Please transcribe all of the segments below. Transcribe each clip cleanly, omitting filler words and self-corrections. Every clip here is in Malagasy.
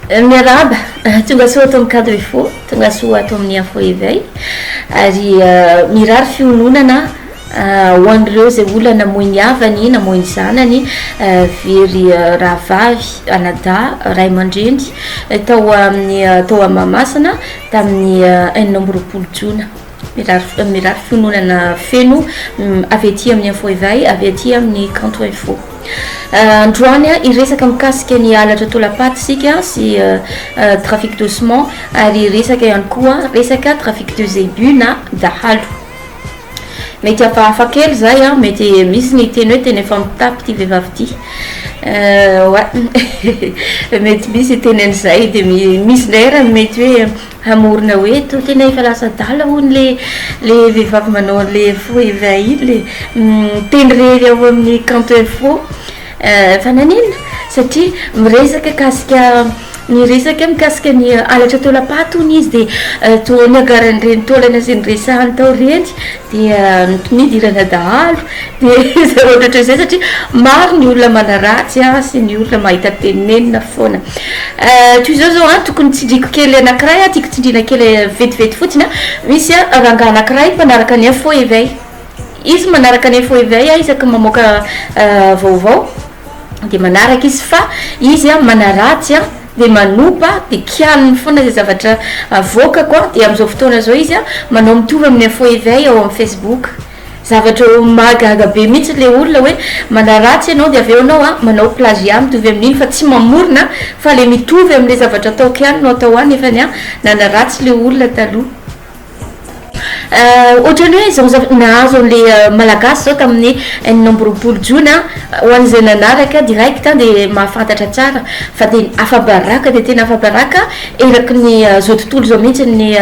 miaraba tonga soa ato amin'ny cadre fo tonga soa ato amin'ny info éveil ary mirary fiononana ho an'ireo zay olana namoiny havany namoiny zanany very rahavavy anada ray aman-dreny tao Mahamasina tamin'ny 9 jona mirary fiononana feno avy aty amin'ny info éveil avy aty amin'ny canto info. Androany iresaka mikasika ny alatra tolapaty sika sy trafic doucement ary resaka ihany koa resaka trafic de zébu na dahalo mety hafahafa kely zay mety misy ny teny hoe teny efa mitapy ty vehivavy ty mety misy teny an'izay de misy lera mety hoe hamorona hoe to tena efa lasa dala hono le vehivavy manao le fo éveil le teny rery ao amin'ny canto info fananina satria miresaka kasika mikasika ny alatra tolapaty hony izy de to niagarany reny tolana sy nyresahany tao reny de nidirana dahalo de zay ohatra zay satria maro ny olona manaratsy sy ny olona mahita tenenina foana toy zao tokony tsindriko kely anankiray tiako tsindrina kely vetivety fotsiny misy rangahy anankiray mpanaraka ny info éveil izy manaraka ny info éveil isaky mamoaka vaovao de manaraka izy fa izy manaratsy de manopa de kialiny foana zay zavatra avoaka koa de am'izao fotoana zao izy manao mitovy amin'ny info éveil ao amin'ny Facebook zavatra mahagaga be mihitsy le olona hoe manaratsy ianao de avy eo anao manao plagiat mitovy amin'iny fa tsy mamorona fa le mitovy amin'le zavatra atao kiany no atao any efa nanaratsy le olona taloha ohatrany hoe zao nahazo an'le malagasy zao tamin'ny 9 jona ho an'izay nanaraka direct de mahafantatra tsara fa de afabaraka de tena afabaraka eraky ny zao tontolo zao mihitsy ny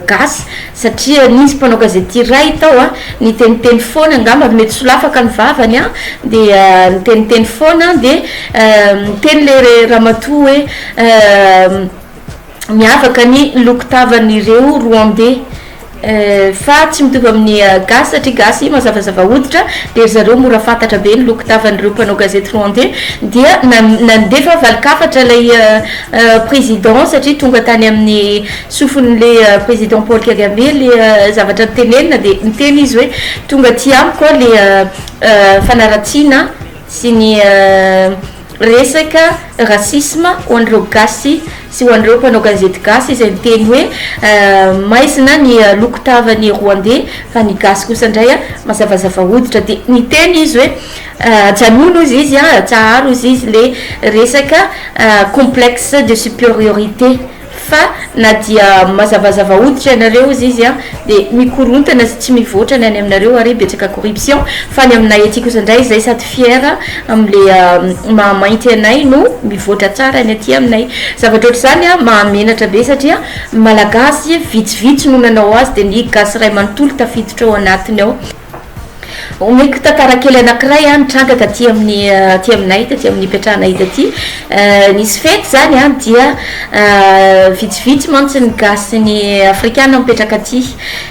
gasy satria nisy mpanao gazety iray tao ny teniteny foana angamba mety solafaka ny vavany de niteniteny foana de teny le ramatoa hoe miavaka ny lokotavanyireo rwandais fa tsy mitovy amin'ny gasy satria gasy mazavazava hoditra de zareo mora fantatra be ny lokotavanyireo mpanao gazety rwandais dia nandefa valikafatra lay président satria tonga tany amin'ny sofon'le président Paul Kagame le zavatra tenenina de niteny izy hoe tonga ty amiko le fanaratsiana sy ny resaka racisme ho an'ireo gasy sy ho an'ireo mpanao gazety gasy izay niteny hoe maizina ny lokotavany rwandais fa ny gasy kosa indray mazavazava hoditra de niteny izy hoe janono izy tsaharo izy le resaka complexe de supériorité fa na dia mazavazava hoditra ianareo izy de mikorontana sy tsy mivoatra ny any aminareo ary betsaka corruption fa ny aminay aty kosa indray zay sady fiera am'le mahamainty anay no mivoatra tsara ny aty aminay zavatra ohatry zany mahamenatra be satria malagasy vitsivitsy no nanao azy de ny gasy ray manontolo tafiditra ao anatiny ao omeko tantara kely anankiray nitrangaka ty aminay taty amin'ny petrahanay taty nisy fety zany dia vitsivitsy mantsy ny gasy ny afrikana mipetraka aty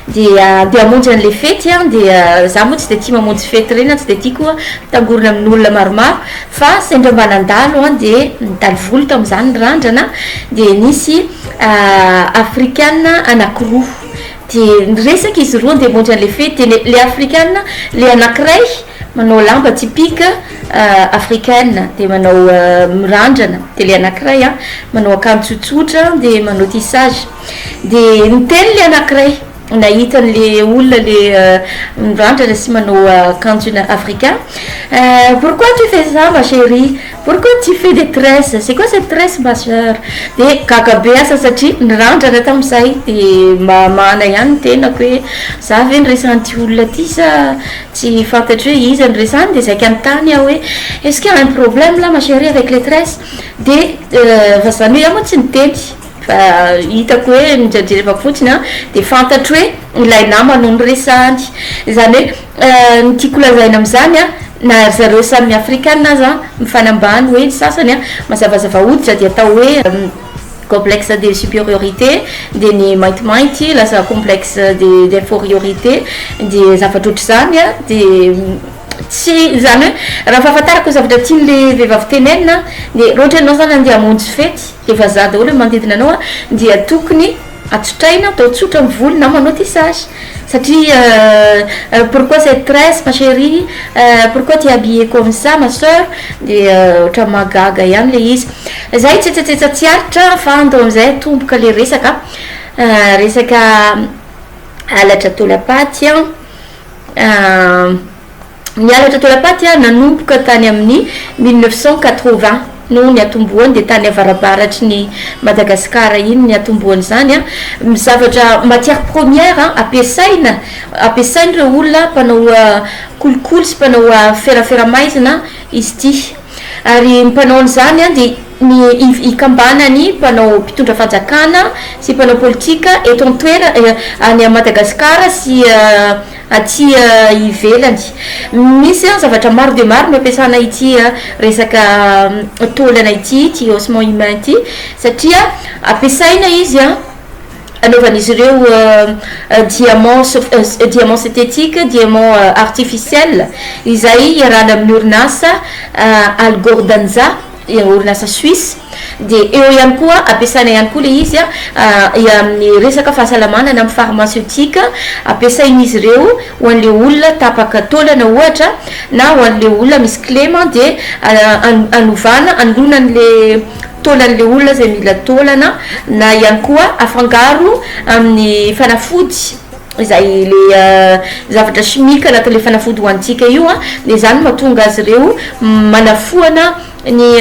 de hamonjy an'le fety de za moa tsy de tia mamonjy fety reny tsy de tiako tangorona amin'olona maromaro fa sendra mba nandalo de nidaly volo tam'izany ny randrana de nisy afrikana anankiroa de niresaka izy roa de monjy an'le fety de le afrikana le anankiray manao lamba typique africaine de manao mirandrana de le anankiray manao akanjo tsotsotra de manao tissage de niteny le anankiray nahita le olona le mirandrana sy manao akanjo africain pourquoi tu fais ça ma chérie, pourquoi tu fais des tresses, c'est quoi cette tresse ma sœur de kakabe asa satria nirandrana tam'izay de mamana ihany tenako hoe za ve niresan'ty olona ty sa tsy fantatry hoe iza niresany de zay kanontany hoe est-ce qu'il y a un problème là ma chérie avec les tresses de vazany hoe moa tsy niteny fa hitako hoe mijerejerevako fotsiny de fantatry hoe ilay namano niresany zany hoe nytiako lazaina am'izany na zareo samy afrikana za mifanambany hoe sasany mazavazava hoditra de atao hoe complexe de supériorité de ny maintimainty lasa complexe d'infériorité de zavatra ohatry zany de tsy zany hoe raha fahafantarako zavatra tian'le vehivavy tenenina de roatra anao zany andeha hamonjy fety efa za daholo hoe manodidina anao a dia tokony atsotraina atao tsotra mivolo na manao tissage satria pourquoi cette tresse ma chérie pourquoi tu es habillée comme ça ma sœur de ohatra magaga ihany le izy zay tsetsetsetsa tsy aritra fa andao am'izay tomboka le resaka alatra tolapaty ny alatra tolapaty nanomboka tany amin'ny 1980 no ny atomboany de tany avarabaratry ny Madagasikara iny ny atomboany zany a zavatra matière première ampiasain'ireo olona mpanao kolikoly sy mpanao ferafera-maizina izy ty ary mpanao an'izany a de ny ikambanany mpanao mpitondra fanjakana sy mpanao politika eto antoera any Madagasikara sy aty ivelany misy zavatra maro de maro no ampiasana ity resaka taolana ity osement humain ity satria ampiasaina izy anaovan'izy ireo diamant synthétique diamant artificiel izay iarahana amin'ny orinasa Algordanza orinasa Suisse de eo ihany koa ampiasaina ihany koa le izy amin'ny resaka fahasalamana na amin'ny pharmaceutique ampiasain'izy ireo ho an'le olona tapaka taolana ohatra na ho an'le olona misy clément de anovana andona an'le taolan'le olona zay mila taolana na ihany koa afangaro amin'ny fanafody izay le zavatra chimique anatin'le fanafody hoantsika io de zany mahatonga azy ireo manafoana ny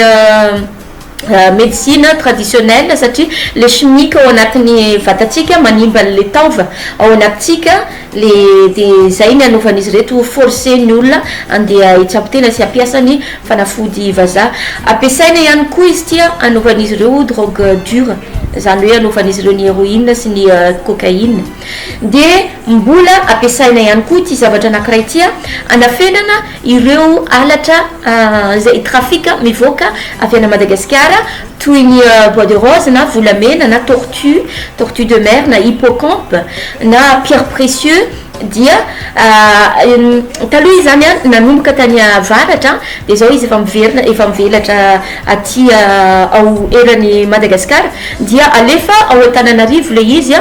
médecine traditionnelle satria le chimique ao anatin'ny vatatsika manimba le taova ao anatsika le de zay ny anaovan'izy reto forcé ny olona andeha hitsapotena sy ampiasany fanafody vazaha ampiasaina ihany koa izy tia anaovan'izy ireo drogue dure zany hoe anaovan'izy ireo ny héroïne sy ny cocaïne de mbola ampiasaina ihany koa ty zavatra anankiray tia anafenana ireo alatra zay trafika mivoaka avy ana Madagasikara toy ny bois de rose na volamena na tortue de mer na hippocampe na pierre précieux dia taloha izy zany nanomboka tany avaratra de zao izy efa mivelatra aty ao eran'ny Madagasikara dia alefa ao Antananarivo le izy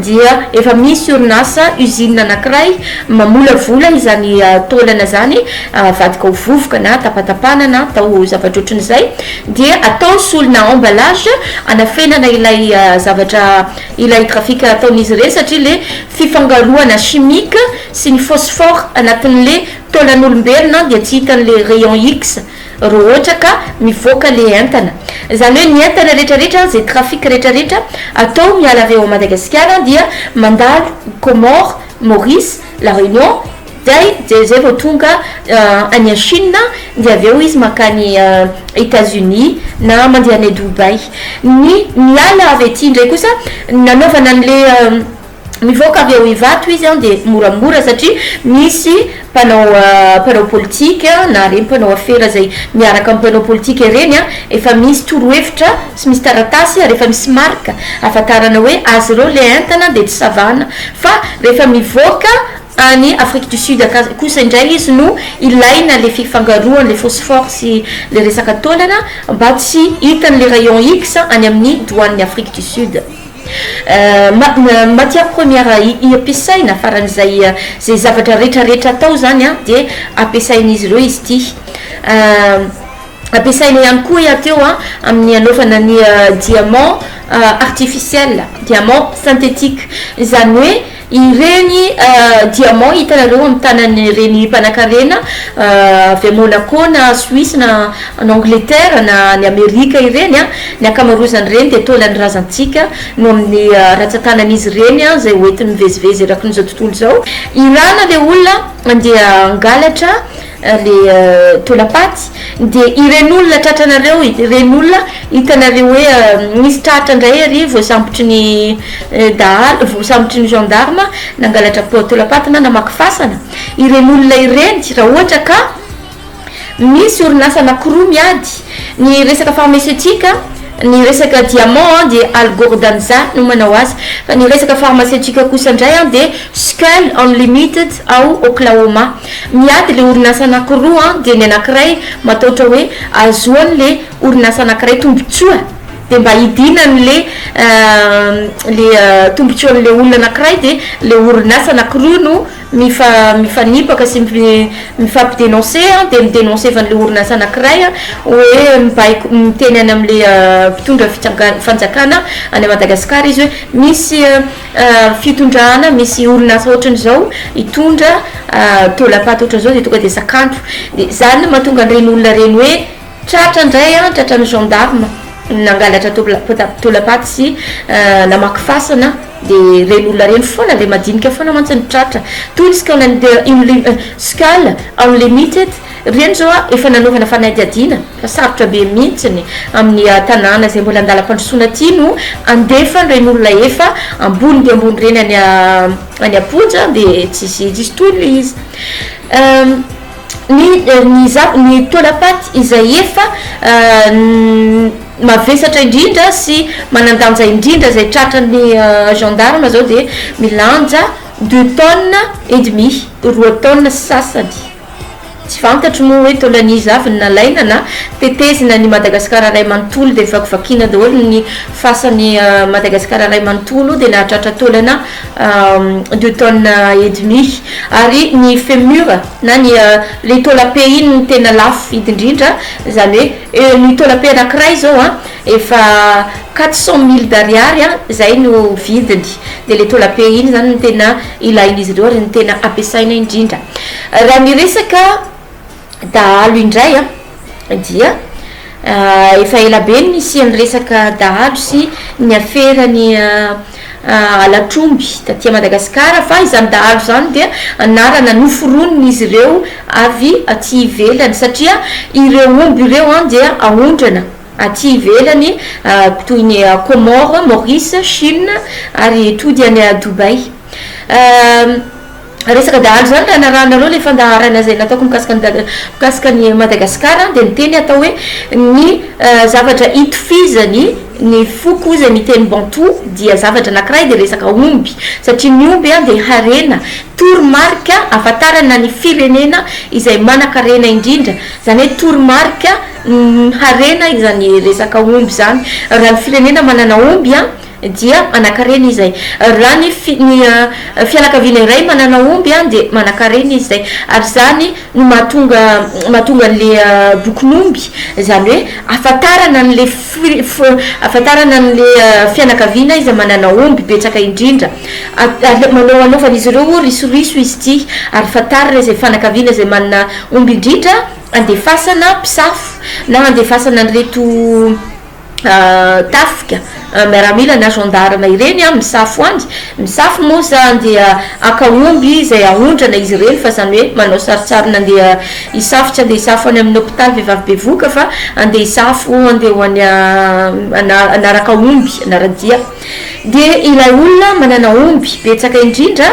dia efa misy orinasa usine anankiray mamolavola izany taolana zany vadika ho vovoka na tapatapana na atao zavatra ohatran'izay dia atao solona emballage anafenana ilay zavatra ilay trafika ataon'izy ireny satria le fifangaroana chimique sy ny phosphore anatin'le taolan'olombelona dia tsy hitan'le rayon X ro ohatra ka mivoaka le entana zany hoe ny entana rehetrarehetra zay trafika rehetrarehetra atao miala avy ao Madagasikara dia mandalo Comores, Maurice, La Réunion de zay vao tonga any Chine de avy eo izy makany États-Unis na mandeha any Dubai ny miala avy aty ndray kosa nanaovana an'le mivoaka avy eo ivato izy de moramora satria misy mpanao politique na reny mpanao afera zay miaraka amin'ny mpanao politique ireny efa misy torohevitra sy misy taratasy ary efa misy marque ahafantarana hoe azy ireo le entana de tsy savana fa rehefa mivoaka any Afrique du Sud kosa indray izy no ilaina le fifangaroany le phosphore sy le resaka taolana mba tsy hitan'le rayon X any amin'ny douane Afrique du Sud matière première ampiasaina faran'izay zay zavatra rehetrarehetra atao zany de ampiasain'izy ireo izy ty ampiasaina ihany koa iateo amin'ny anaovana ny diamant artificiel diamant synthétique zany hoe ireny diamant hitanareo amin'ny tanany reny mpanakarena avy Monaco na Suisse na Angleterre na ny Amerika ireny ny akamarozany reny de taolan'ny razantsika no amin'ny ratsatanan'izy reny zay hoentiny mivezivezy erakin'izao tontolo zao irana le olona andeha angalatra le tolapaty de iren'olona tratranareo iren'olona hitanareo hoe misy tratra ndray ary voasambotry ny voasambotry ny gendarme nangalatra tolapaty na namaky fasana iren'olona ireny raha ohatra ka misy orinasa anankiroa miady ny resaka pharmaceutique ny resaka diamant de algordanza no manao azy fa ny resaka pharmaceutique kosa indray a de Skull Unlimited ao Oklahoma miady le orinasa anankiroa de ny anankiray mataotra hoe azoany le orinasa anankiray tombotsoa de mba hidinany le tombotsoan'le olona anankiray de le orinasa anankiroa no mifanipaka sy mifampidenonce de midénonce van'le orinasa anankiray hoe miteny any am'le mpitondra fanjakana any Madagasikara izy hoe misy fitondrana misy orinasa ohatran'izao hitondra tolapaty ohatran'izao de tonga de sakantro de zany mahatonga an'ireny olona reny hoe tratra indray tratran'ny gendarme nangalatra tolapaty sy namaky fasana de reny olona reny foana le madinika foana mantsy ny tratra toy ny Skull Unlimited reny zao efa nanaovana fanadiadina fa sarotra be mihitsiny amin'ny tanàna zay mbola andalam-pandrosoana ty no andefa reny olona efa ambony de ambony reny any aponja de tsisy tolo izy ny tolapaty izay efa mavesatra indrindra sy manandanja indrindra zay tratran'ny gendarme zao de milanja 2 tonnes et demi 2 tonnes sasany tsy fantatry moa hoe tolaniza avy nalaina na tetezina ny Madagasikara ray manontolo de vakivakina daholo ny fasan'ny Madagasikara ray manontolo de nahatratra tolana 2 tonnes et demi ary ny fémur na ny le tolape iny ny tena lafo indrindra zany hoe ny tolape anankiray zao efa 400,000 d'ariary zay no vidiny de le tolape iny zany ny tena ilain'izy ireo ary ny tena ampiasaina indrindra raha miresaka dahalo indray dia efa ela be nisian'ny resaka dahalo sy ny aferany alatromby taty Madagasikara fa izany dahalo zany dia anarana noforoniny izy ireo avy aty ivelany satria ireo omby ireo dia ahondrana aty ivelany toy ny Comore, Maurice, Chine ary tody any Dubai resaka dahalo zany raha naranareo le fandaharana zay nataoko mikasika ny Madagasikara de niteny atao hoe ny zavatra itofizany ny foko zay miteny bantou dia zavatra anankiray de resaka omby satria ny omby de harena toromarika afatarana ny firenena izay manan-karena indrindra zany hoe toromarika harena izany resaka omby zany raha ny firenena manana omby dia manan-karena izay raha ny fianakaviana iray manana omby de manan-karena izay ary zany no mahatonga an'le bokon'omby zany hoe afatarana an'le fianakaviana izay manana omby betsaka indrindra manaovan'izy ireo risoriso izy ty ary fatarana izay fianakaviana izay manana omby indrindra andefasana mpisafo na andefasana an'reto tafika miaramila na gendarme ireny misafo andy misafo moa zany dia akaomby izay ahondrana izy ireny fa zany hoe manao saritsarina andeha isafo tsy andeha isafo any amin'ny hôpitaly vehivavy bevoka fa andeha isafo andeha ho any anaraka omby anaradia de ilay olona manana omby betsaka indrindra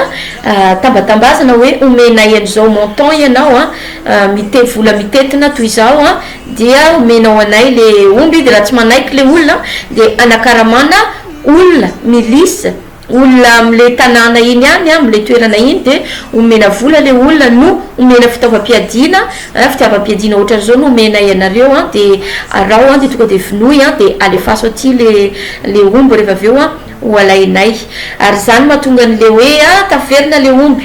tambatambazana hoe omenay an'izao montant ianao vola mitetina toy izao dia omenao anay le omby de raha tsy manaiky le olona de anakaramana olona milisy olona am'le tanàna iny any am'le toerana iny de omena vola le olona no omena fitaovam-piadina fitaovam-piadina ohatran'izao no omena ianareo de arao de tonga de vinoy de alefaso aty le omby rehefa avy eo ho alainay ary zany mahatonga an'le hoe taferina le omby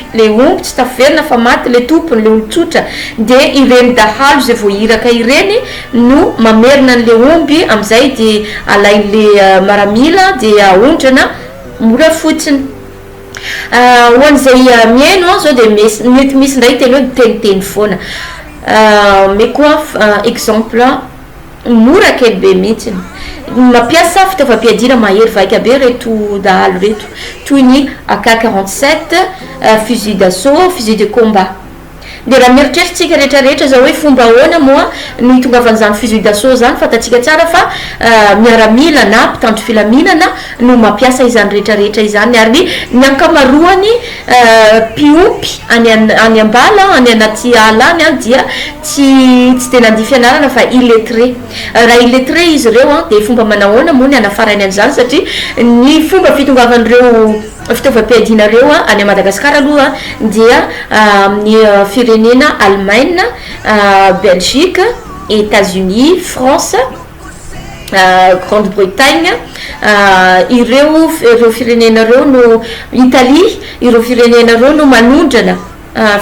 tsy taferina fa maty le tompony le olotsotra de ireny dahalo zay vo iraka ireny no mamerina an'le omby am'izay de alain'le maramila de ahondrana mora fotsiny hoan'izay miaino zao de mety misy ndray teny hoe miteniteny foana mais koa exemple mora kely be mihitsiny mampiasa fitaovam-piadina mahery vaika be reto dahalo reto toy ny AK-47 fusil d'assaut fusil de combat de raha mieritreritsika rehetrarehetra zao hoe fomba ahoana moa ny tongavan'izany fusil d'assaut zany fatatsika tsara fa miaramila na mpitandro filaminana no mampiasa izany rehetrarehetra izany ary ny ankamaroany mpiompy any ambala any anaty ala any an dia tsy de nandia fianarana fa illettré raha illettré izy ireo a de fomba manahoana moa ny anafarany an'izany satria ny fomba fitongavan'ireo fitaovam-piadinareo a any Madagasikara aloha dia amin'ny firenena Allemagne, Belgique, États-Unis, France, Grande-Bretagne, ireo firenenareo no Italie, ireo firenenareo no manondrana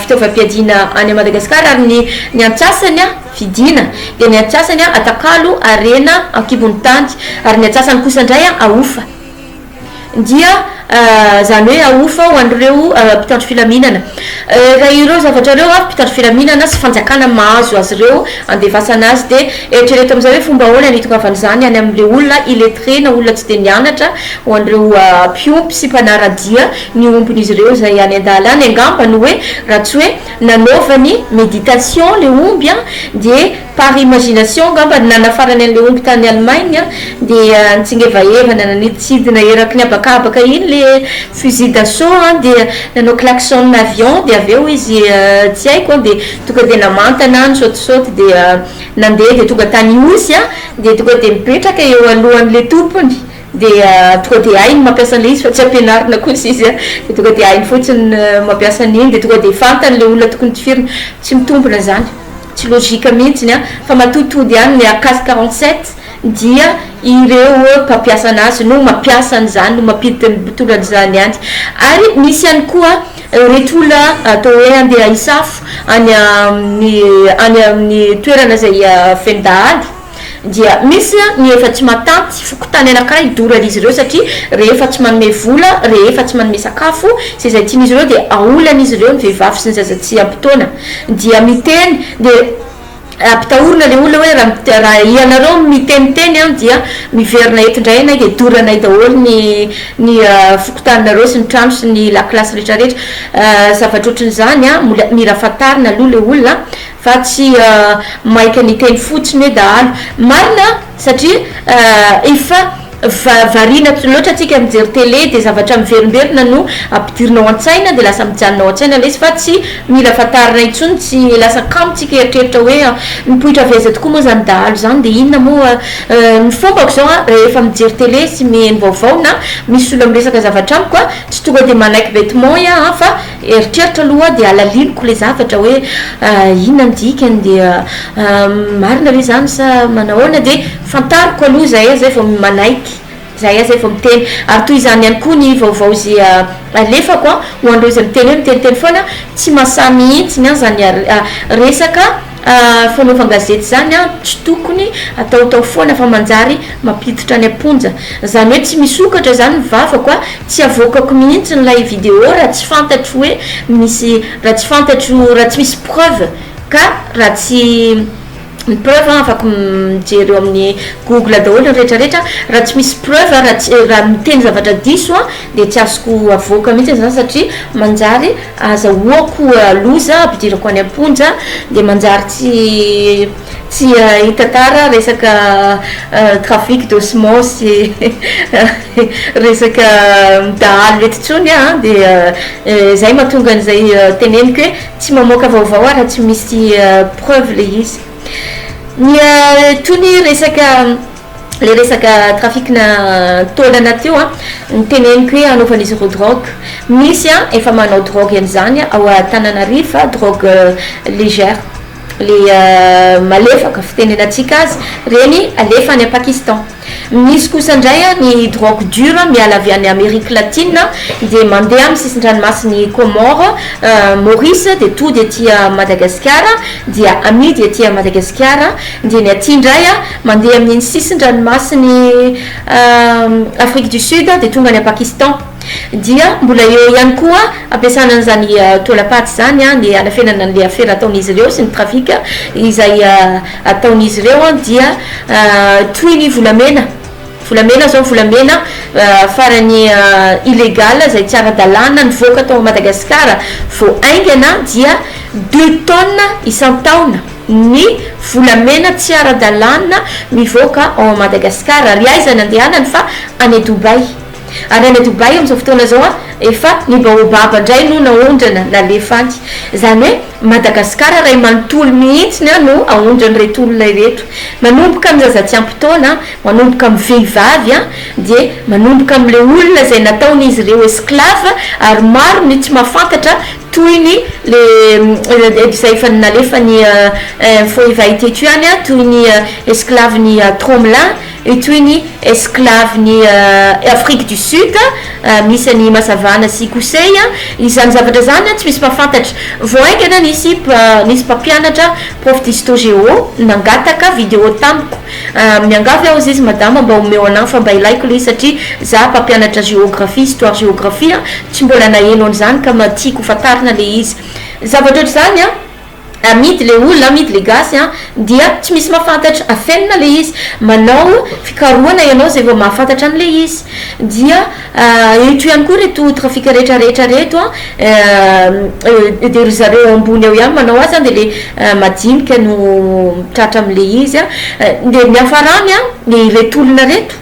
fitaovam-piadina any Madagasikara ary ny antsasany a fidina de ny antsasany a atakalo arena ankibony tany ary ny antsasany kosa indray a aofa dia zany hoe aofa ho an'ireo mpitandro filaminana raha ireo zavatra reo a mpitandro filaminana sy fanjakana mahazo azy ireo andevasana azy de eritrereto am'izay hoe fomba ahoana nitogavan'izany any am'le olona illettré na olona tsy de nianatra ho an'ireo mpiompy sy mpanaradia ny ombon'izy ireo zay any an-dala any angamba no hoe raha tsy hoe nanaovany méditation le omby a de par imagination ngamba nanafarany an'le omby tany Allemagne de nitsingevaevana naniditsidina eraky ny abakabaka iny le fusil d'assaut de nanao klaxon avion de aveo izy tsy haiko de tonga de namantana ny sautisaute de nandeha de tonga tany osy a de tonga de mipetraka eo alohan'le tompony de tonga de hainy mampiasa an'le izy fa tsy ampianarina kosa izy de tonga de hainy fotsiny mampiasa an'iny de tonga de fantany le olona tokony tifirina tsy mitombona zany tsy logika mihitsiny a fa matotody any le AK-47 dia ireo mpampiasa anazy no mampiasa an'izany no mampiditra mitolan'izany any ary misy ihany koa retolona atao hoe andeha isafo any amin'ny toerana zay fendahaly dia misy ny efa tsy matanty fokotany anankiray idorany izy ireo satria rehefa tsy manome vola rehefa tsy manome sakafo zay zay tian'izy ireo de aolan'izy ireo ny vehivavy sy ny zazatsy ampitaona dia miteny de ampitahorina le olona hoe raha ianareo miteniteny a dia miverina eto indray na de doranay daholo ny fokotaninareo sy ny trano sy ny lakilasy rehetrarehetra zavatra ohatran'izany a mila fatarina aloha le olona fa tsy maika ny teny fotsiny hoe dahalo marina satria efa variana loatra atsika mijery télé de zavatra miverimberina no ampidirinao an-tsaina de lasa mijanonao an-tsaina le izy fa tsy mila fatarina intsony tsy lasa kamitsika eritreritra hoe mipoitra veza tokoa moa zany dahalo zany de inona moa ny fombako zao a rehefa mijery télé sy miheno vaovao na misy olo miresaka zavatra amiko a tsy tonga de manaiky vêtement ia fa eritreritra aloha de alaliniko le zavatra hoe inona ny dikany de marina le zany sa manahoana de fantariko aloha zay vao manaiky zay zay vao miteny ary toy izany ihany koa ny vaovao zay alefako a ho andreo izy miteny hoe miteniteny foana tsy mahasa mihitsiny a zany resaka fanaovan-gazety zany a tsy tokony ataotao foana fa manjary mampiditra any amponja zany hoe tsy misokatra zany mivavako a tsy avoakako mihitsy nylay vidéo raha tsy fantatro hoe misy raha tsy fantatro raha tsy misy preuve ka raha tsy ny preuve afaka mijery eo amin'ny Google daholo rehetrarehetra raha tsy misy preuve raha miteny zavatra diso a de tsy azoko avoaka mihitsy zany satria manjary azahoako loza ampidirako any amponja de manjary tsy hita tara resaka trafic d'osement sy resaka dahalo reto tsony a de zay mahatonga an'izay teneniko hoe tsy mamoaka vaovao raha tsy misy preuve le izy ny tony le resaka trafic na taolana teo a niteneniko hoe anaovan'izy ireo drogue misy a efa manao drogue an'izany ao Antananarivo drogue légère le malefaka fitenenatsika azy reny alefa any Pakistan misy kosa indray ny drogue dure miala avy any Amérique latine de mandeha amin'ny sisin-dranomasiny Comore Maurice de to de tia Madagasikara dia amidy aty Madagasikara de ny aty indray mandeha amin'ny sisin-dranomasiny Afrique du Sud de tonga any Pakistan dia mbola eo ihany koa ampiasana an'izany tolapaty zany ny anafenana le affaire ataon'izy ireo sy ny trafika izay ataon'izy ireo dia toy ny volamena volamena zao volamena farany illégal zay tsy ara-dalàna nivoaka tao Madagasikara vao aingana dia 2 tonnes isan-taona ny volamena tsy ara-dalàna mivoaka ao Madagasikara ary aizana andehanany fa any Dubai ary any Dubai am'izao fotoana zao efa ny baobab indray no naondrana nalefany zany hoe Madagasikara ray manontolo mihitsy no aondrany reto olona ireto manomboka amin'ny zaza-tsy ampy-taona manomboka amin'ny vehivavy dia manomboka amin'le olona zay nataon'izy ireo esclave ary maro ny tsy mahafantatra toy ny le zay efa nalefa ny foeva iteto any toy ny esclave ny Tromelin toy ny esclave ny Afrique du Sud misy ny Masavana sy Kosey izany zavatra zany tsy misy mahafantatra voaingana nisy mpampianatra prof d'histoire-géo nangataka vidéo tamiko miangavy aho izy madama mba omeo anahy fa mba ilaiko le satria za mpampianatra géographie histoire géographie tsy mbola naheno an'izany ka tiako fatarina le izy zavatra ohatry zany amidy le olona amidy le gasy dia tsy misy mahafantatra afenina le izy manao fikarohana ianao zay vao mahafantatra an'le izy dia eto ihany koa reto trafika rehetrarehetra reto de ry zareo ambony eo ihany manao azy de le madinika no tratra am'le izy de miafarany ny reto olona reto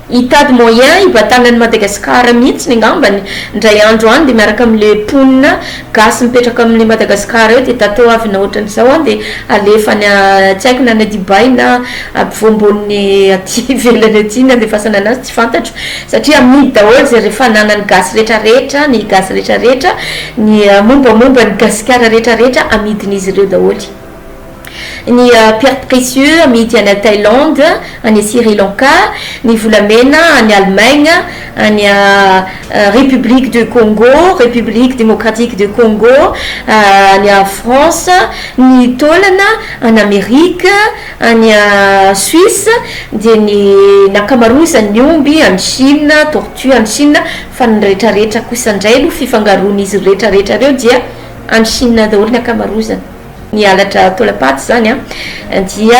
hitady moyen hibatanany Madagasikara mihitsy ny angambany ndray andro any de miaraka am'le ponina gasy mipetraka amin'ny Madagasikara eo de tateo avy na ohatran'izao de alefany tsy haiko na ny Dubai na ampovoamboniny aty ivelany aty na de fasana anazy tsy fantatro satria amidy daholo zay rehefa nanany gasy rehetrarehetra ny gasy rehetrarehetra ny mombamomba ny gasikara rehetrarehetra amidin'izy ireo daholy ny pierre précieux amidy any Thaïlande any Sri Lanka ny volamena any Allemagne any République de Congo République démocratique de Congo any France ny taolana any Amérique any Suisse de ny nakamarozany ny omby any Chine tortue any Chine fa ny rehetrarehetra kosa indray no fifangaroan'izy rehetrarehetra reo dia any Chine daholo ny akamarozany ny alatra tolapaty zany dia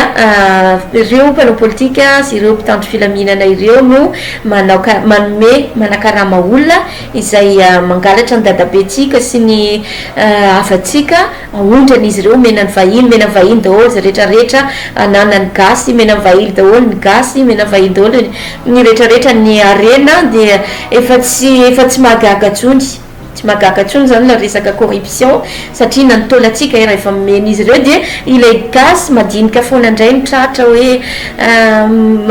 ireo mpanao politika sy ireo mpitandro filaminana ireo no manome manakarama olona izay mangalatra ny dadabentsika sy ny afatsika aondran'izy ireo menany vahiny daholo za rehetrarehetra ananany gasy menany vahiny daholo ny gasy menany vahiny daholo ny rehetrarehetra ny arena de efa tsy mahagaga tsony tsy mahagaga tsony zany la resaka corruption satria nanitolatsika raha efa men'izy ireo de ilay gasy madinika foana indray mitratra hoe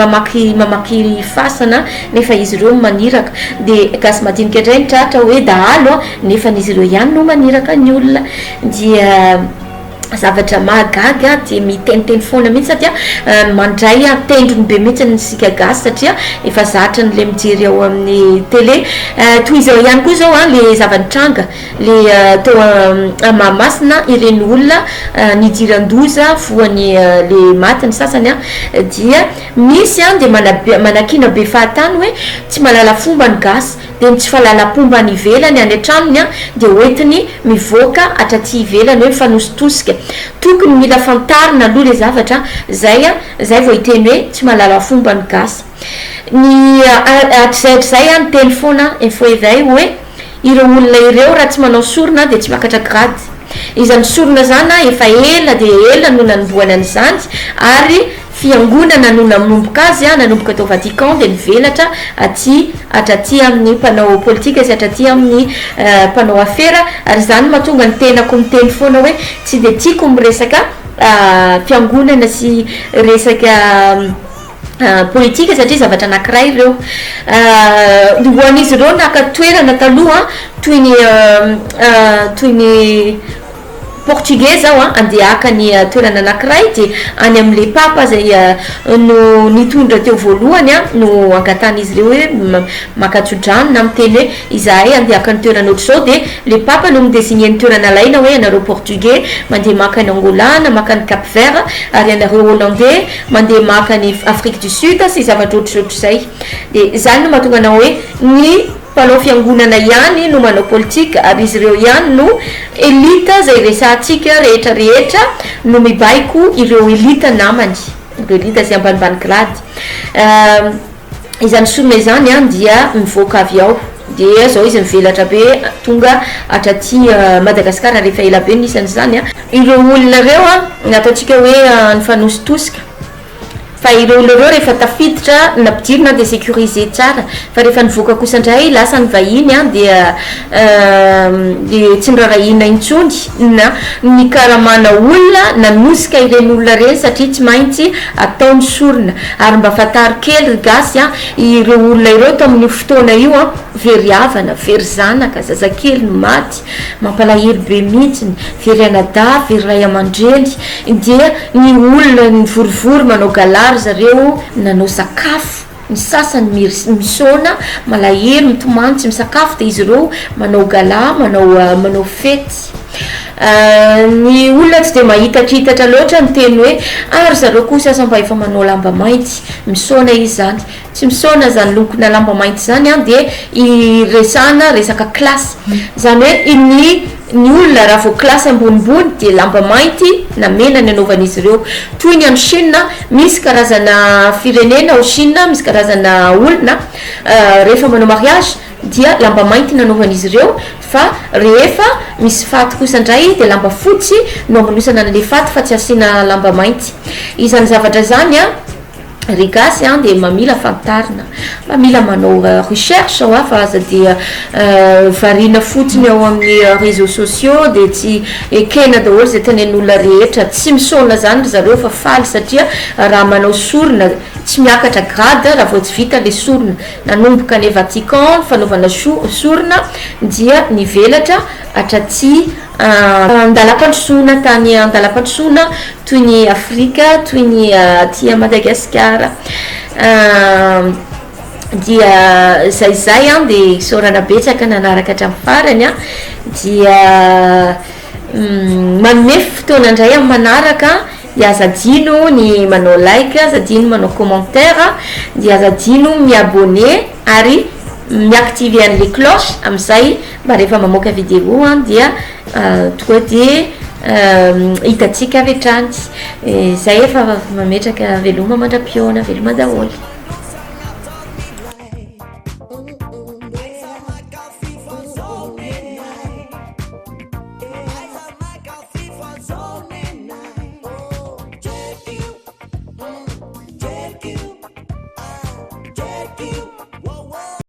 mamaky fasana nefa izy ireo maniraka de gasy madinika indray mitratra hoe dahalo nefa n'izy ireo ihany no maniraka ny olona dia zavatra mahagaga de miteniteny foana mihitsy satria mandray tendrony be mihitsy nysika gasy satria efa zatra nyle mijery ao amin'ny télé toy izao ihany koa zao le zavanitranga le tao Mahamasina ireny olona nidiran-doza voany le maty ny sasany dia misy de manakina be fahatany hoe tsy malala fomba ny gasy de tsy fahalala-pomba ny ivelany any an-tranony de hoentiny mivoaka atraty ivelany hoe mifanositosika tokony mila fantarina aloha le zavatra zay vao hiteny hoe tsy malala fomba ny gasy ny atrzay ny telefona info evay hoe ireo olona ireo raha tsy manao sorona de tsy makatra grady izany sorona zany efa ela de ela no nanomboany an'izany ary fiangonana no nanomboka azy nanomboka tao Vatican de nivelatra atraty amin'ny mpanao politika sy atraty amin'ny mpanao afera ary zany mahatonga ny tenako miteny foana hoe tsy de tiako miresaka fiangonana sy resaka politika satria zavatra anankiray ireo hoan'izy ireo nakatoerana taloha toy ny portugais zao andehaka ny toerana anankiray de any am'le papa zay no nitondra teo voalohany no angatan'izy ireo hoe makatsodrano na miteny hoe izahay andehaka ny toerana ohatry zao de le papa no midésigné ny toerana laina hoe anareo portugais mandeha maka ny Angola na maka ny Cap Vert ary anareo hollandais mandeha maka ny Afrique du Sud sy zavatra ohatr'ohatry zay de zany no mahatonga anao hoe ny mpanao fiangonana ihany no manao politika ary izy ireo ihany no elita zay resantsika rehetrarehetra no mibaiko ireo elita namany ireo elita zay ambanimbany grady izany some zany a dia mivoaka avy ao de zao izy mivelatra be tonga atraty Madagasikara rehefa ela be nisany zany a ireo olona reo a nataontsika hoe nifanositosika fa ireo olona reo rehefa tafiditra na mpidirina de sécuriser tsara fa rehefa nivoaka kosa indray lasa ny vahiny a de tsy nirarahina intsony na ny karamana olona nanosika ireny olona reny satria tsy maintsy ataony sorona ary mba fatary kely gasy a ireo olona ireo to amin'ny fotoana io a very havana very zanaka zazakely no maty mampalahelo be mihitsiny very anada very ray aman-dreny dia ny olona ny vorivory manao galary zareo nanao sakafo ny sasany misona malahelo mitomantsy misakafo de izy ireo manao gala manao fety ny olona tsy de mahitatrihitatra loatra ny teny hoe ary zareo kosa asa mba efa manao lamba mainty misona izy zany tsy misona zany lokona lamba mainty zany a de iresana resaka klasy zany hoe ny olona raha vo klasy ambonimbony de lamba mainty na mena ny anaovan'izy ireo toy ny any Chine misy karazana firenena ao Chine misy karazana olona rehefa manao mariage dia lamba mainty nanaovan'izy ireo fa rehefa misy faty kosa indray de lamba fotsy no manosana an'le faty fa tsy asiana lamba mainty izany zavatra zany a rigasy a de mamila fantarina mamila manao recherche ao fa aza dia variana fotsiny ao amin'ny réseaux sociaux de tsy ekena daholo zay tenen'olona rehetra tsy misona zany zareo fa faly satria raha manao sorona tsy miakatra grade raha vao tsy vita le sorona nanomboka ny Vatican fanaovana sorona dia nivelatra atraty andala-pandrosoana tany andala-pandrosoana toy ny Afrika toy ny aty Madagasikara dia zay a de sorana betsaka nanaraka hatramin'ny farany a dia manome fotoana indray amin'ny manaraka dia azadino ny manao like azadino manao commentaire dia azadino miabonné ary miactive an'le cloche am'izay mba rehefa mamoaka vidéo a dia tonga de hitatsika avy hatrany zay efa mametraka veloma mandra-pioana veloma daholo. You